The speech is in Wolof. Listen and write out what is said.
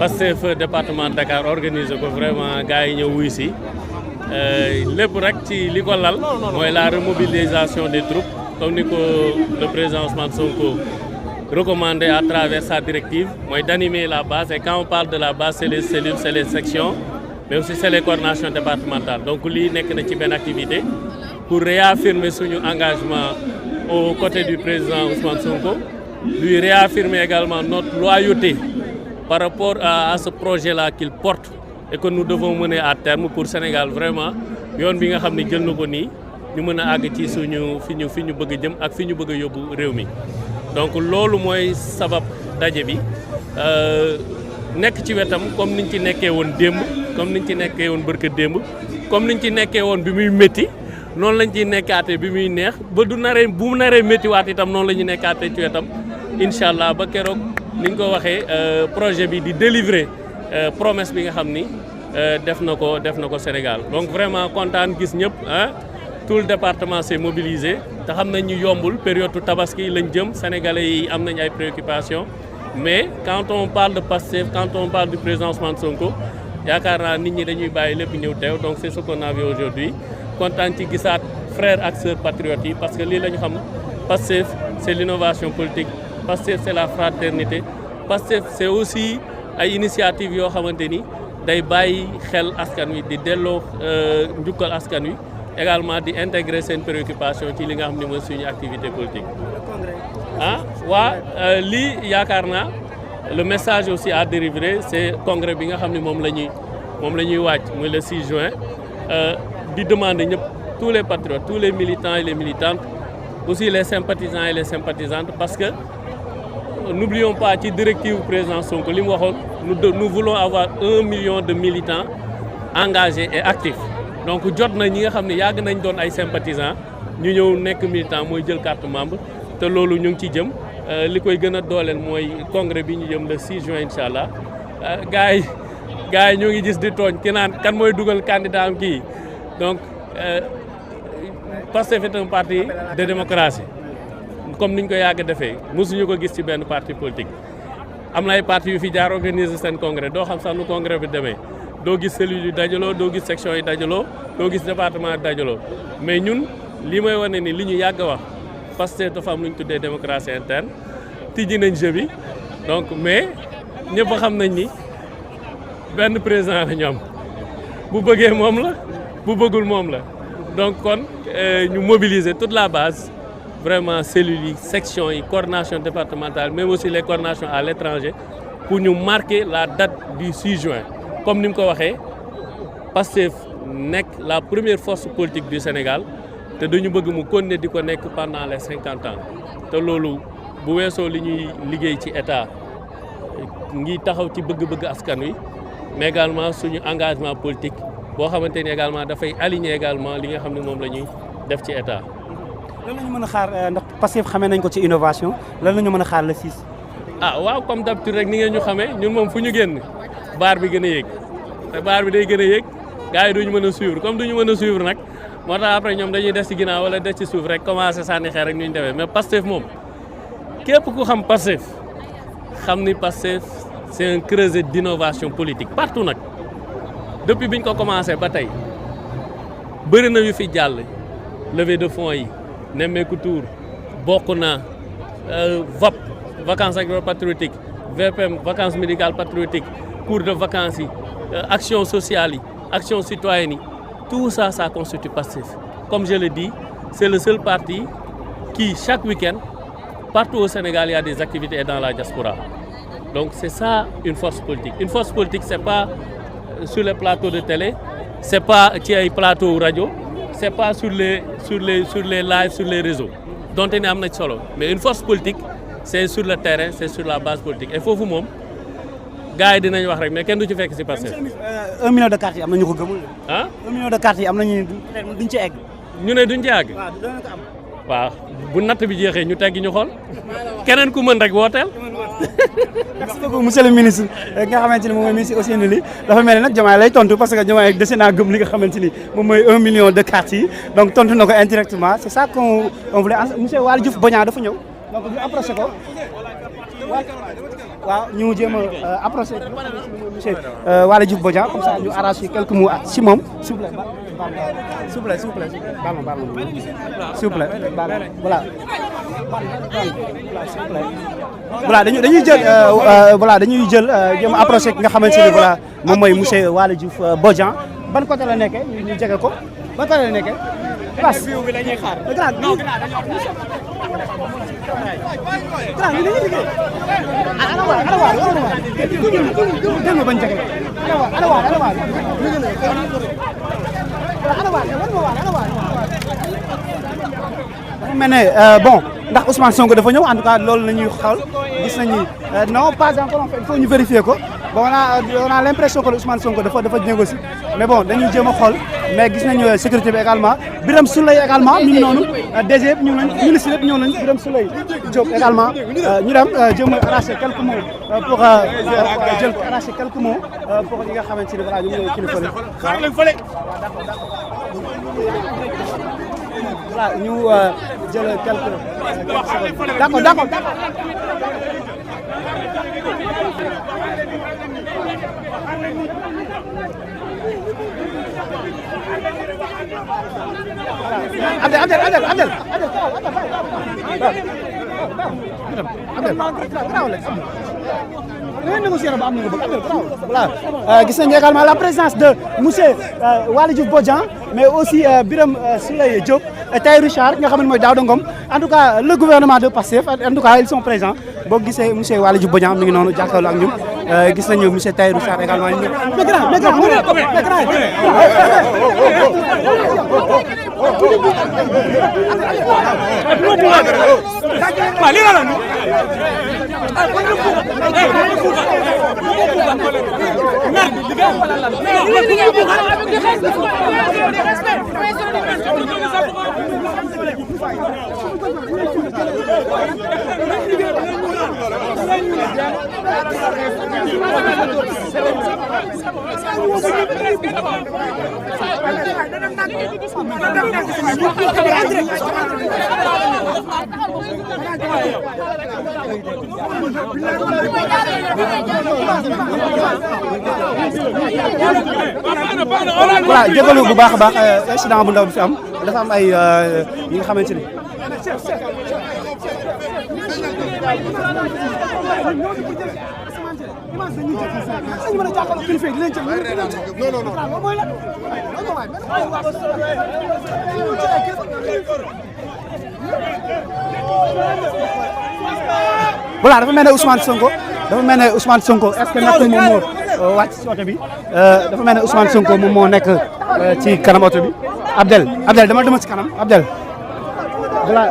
Pastef département de Dakar organisé ko vraiment gars yi ñëw wuy si lépp rek ci li ko lal mooy la remobilisation des troupes comme ni ko le président Ousmane Sonko recommandé à travers sa directive mooy d'animer la base et quand on parle de la base c'est les cellules c'est les sections mais aussi c'est les coordinations départementales donc lii nekk na ci benn activité pour réaffirmer suñu engagement aux côtés du président Ousmane Sonko lui réaffirmer également notre loyauté par rapport à ce projet-là qu'il porte et que nous devons mener à terme pour Sénégal vraiment yoon bi nga xam ne jël na ko nii ñu mën a àgg ci suñu fi ñu bëgg a jëm ak fi ñu bëgg a yóbbu réew mi donc loolu mooy sabab daje bi nekk ci wetam comme niñ ci nekkee woon démb comme niñ ci nekkee woon bërka démb comme niñ ci nekkee woon bi muy métti noonu lañ ciy nekkaatee bi muy neex ba bu mu naree métti waat itam noonu la ñu nekkaatee ci wetam incha allah ba keroog ni ñu ko waxee projet bi di délivrer promesse bi nga xam ni def na ko Sénégal donc vraiment kontaan gis ñëpp tout le département s'est mobilisé te xam nañ ñu yombul période tabaski lañ jëm sénégalais yi am nañ ay préoccupations mais quand on parle de Pastef quand on parle du président Ousmane Sonko yaakaar naa nit ñi dañuy bàyyi lépp ñëw teew donc c'est ce qu'on a vu aujourd'hui kontaan ci gisaat frères ak sœurs patriotes yi parce que lii la ñu xam Pastef c'est l'innovation politique Pastef c'est la fraternité Pastef c'est aussi ay initiatives yoo xamante ni day bàyyi xel askan wi di delloo njukkal askan wi également di intégrer seen préoccupation ci li nga xam ne mooy suñu activité politique lii yaakaar naa le message aussi à délivrer c'est congrès bi nga xam ne moom la ñuy wàcc muy le 6 juin di demander ñëpp tous les patriotes tous les militants et les militantes aussi les sympathisants et les sympathisantes parce que n'oublions pas ci directive président Sonko li mu waxoon nous voulons avoir 1 million de militants engagés et actifs donc jot na ñi nga xam ne yàgg nañ doon ay sympathisants ñu ñëw nekk militant mooy jël carte membre te loolu ñu ngi ci jëm li koy gën a dooleel mooy congrès bi ñu jëm le 6 juin incha allah gars yi ñoo ngi gis di tooñ ki naan kan mooy dugal candidat am kii donc Pastef est un parti de démocratie comme niñ ko yàgg defee mosuñu ko gis ci benn parti politique am na ay parti yu fi jaar organiser seen congrès doo xam sax nu congrès bi demee doo gis cellules yi dajaloo doo gis section yi dajaloo doo gis département yi dajaloo mais ñun lii may wane ni li ñu yàgg a wax Pastef dafa am lu ñu tuddee démocratie interne tijji nañ jeu bi donc mais ñëpp xam nañ ni benn président la ñu am bu bëggee moom la bu bëggul moom la donc kon ñu mobiliser toute la base vraiment cellules yi sections yi coordination départementale même aussi les coordinations à l'étranger pour ñu marquer la date du 6 juin comme ni mu ko waxee Pastef nekk la première force politique du Sénégal te dañu bëgg mu continuer di ko nekk pendant les 50 ans te loolu bu weesoo li ñuy liggéey ci état ngi taxaw ci bëgg-bëgg askan wi mais également suñu engagement politique boo xamante ni également dafay aligner également li nga xam ne moom la ñuy def ci état. lan la ñu mën a xaar ndax Pastef xamee nañ ko ci innovation lan la ñu mën a xaar le 6. waaw comme d'habitude rek ni ngeen ñu xamee ñun moom fu ñu génn baar bi gën a yéeg te baar bi day gën a yéeg gars yi duñu mën a suivre comme duñu mën a suivre nag moo tax après ñoom dañuy des ci ginnaaw wala des ci suuf rek commencé sànni xeer rek ñu ñu defee mais Pastef moom képp ku xam Pastef xam ni Pastef c'est un creuset d'innovation politique partout nag depuis biñ ko commencé ba tey bëri na yu fi jàll levée de fonds yi nemmeeku tour bokk na VAP vacances agro-patriotiques VPM vacances médicales patriotiques cours de vacances yi action sociale yi action citoyenne yi tout ça ça constitue Pastef comme je le dis c'est le seul parti qui chaque week-end partout au Sénégal il y a des activités dans la diaspora donc c'est ça une force politique c'est pas sur les plateaux de télé c'est pas ci ay plateau radio c'est pas sur les lives sur les réseaux donte ne am na solo mais une force politique c'est sur le terrain c'est sur la base politique et foofu moom gars yi dinañ wax rek mais kenn du ci fekk ci Pastef. 1 million de cartes yi am na ñu ko gëmul. 1 million de cartes yi am na ñu duñ ci egg. ñu ne duñ ci àgg. waaw dina ko am. waaw bu natt bi jeexee ñu teggi ñu xool keneen ku mën rek wooteel. merci beaucoup monsieur le ministre nga xamante ni moom mooy ministre Ousseynou Ly dafa mel ni nag Diomaye lay tontu parce que Diomaye dese naa gëm li nga xamante ni moom mooy 1 million de cartes yi donc tontu na ko indirectement c'est ça qu'on voulait monsieur Waly Diouf Bodian dafa ñëw donc ñu approché ko. waaw ñu jéem a approché monsieur Waly Diouf Bodian comme ça ñu arraché quelques mots si moom s'il vous plaît s'il vous plaît s'il vous plaît s'il vous plaît voilà voilà dañuy jël voilà dañuy jël jéem a approché ki nga xamante ni voilà moom mooy monsieur Waly Diouf Bodian ban côté la nekkee ñu jege ko ban côté la nekkee place bi la ñuy xaar grand ñu dañuy liggéey ana waa dégg nga bañ jege ana waa dafa mel ne bon ndax Ousmane Sonko dafa ñëw en tout cas loolu la ñuy xool gis nañu non pas encore il faut ñu vérifier ko bon on a l'impression que Ousmane Sonko dafa négocier mais bon dañuy jéem a xool mais gis nañu sécurité bi également Birame Souleye également mi ngi noonu DG yëpp ñëw nañ ministre yëpp ñëw nañ Birame Souleye Diop également ñu dem jéem a arracher quelques mots pour jël ko arracher quelques mots pour ñi nga xamante ni voilà ñu ngi kilifa la voilà ñu jël quelques d'accord voilà gis nañu également la présence de monsieur Waly Diouf Bodian mais aussi Birame Souleye Diop Tahirou Sarr nga xam ne mooy Daouda Ngom en tout cas le gouvernement de Pastef en tout cas ils sont présents boo gisee monsieur Waly Diouf Bodian mi ngi noonu jàkkaarloo ak ñun gis nañu monsieur Tahirou Sarr également voilà jégalu bu baax a baax incident bu ndaw bi fi am dafa am ay yi nga xamante ni voilà dafa mel ne Ousmane Sonko est-ce que nekkul moom moo wàcc ci oto bi dafa mel ne Ousmane Sonko moom moo nekk ci kanam oto bi Abdel dama ci kanam Abdel voilà